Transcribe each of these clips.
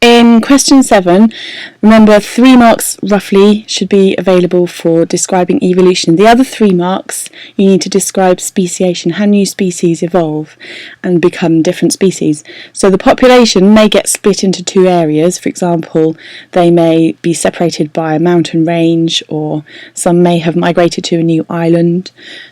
In question 7, remember 3 marks roughly should be available for describing evolution. The other 3 marks you need to describe speciation, how new species evolve and become different species. So the population may get split into 2 areas. For example, they may be separated by a mountain range, or some may have migrated to a new island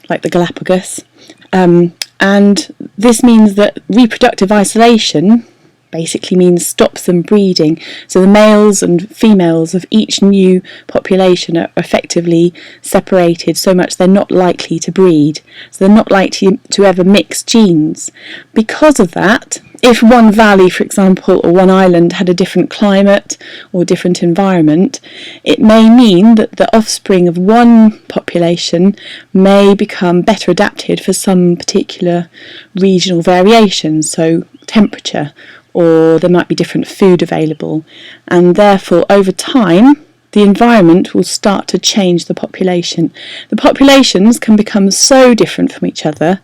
like the Galapagos. And this means that reproductive isolation basically means stops them breeding. So the males and females of each new population are effectively separated so much they're not likely to breed. So they're not likely to ever mix genes. Because of that, if one valley, for example, or one island had a different climate or different environment, it may mean that the offspring of one population may become better adapted for some particular regional variations, so temperature, or there might be different food available, and therefore over time the environment will start to change the population. The populations can become so different from each other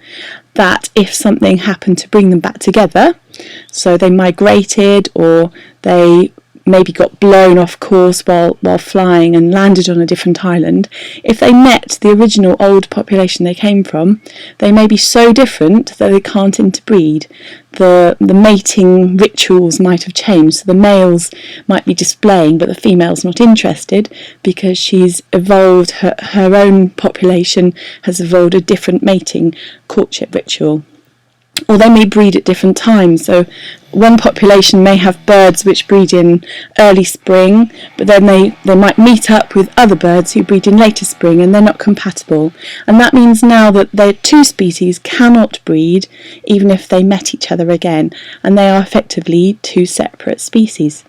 that if something happened to bring them back together, so they migrated or they maybe got blown off course while flying and landed on a different island, if they met the original old population they came from, they may be so different that they can't interbreed. The mating rituals might have changed, so the males might be displaying but the female's not interested because she's evolved, her own population has evolved a different mating courtship ritual. Or they may breed at different times. So one population may have birds which breed in early spring, but then they might meet up with other birds who breed in later spring, and they're not compatible. And that means now that their 2 species cannot breed even if they met each other again, and they are effectively 2 separate species.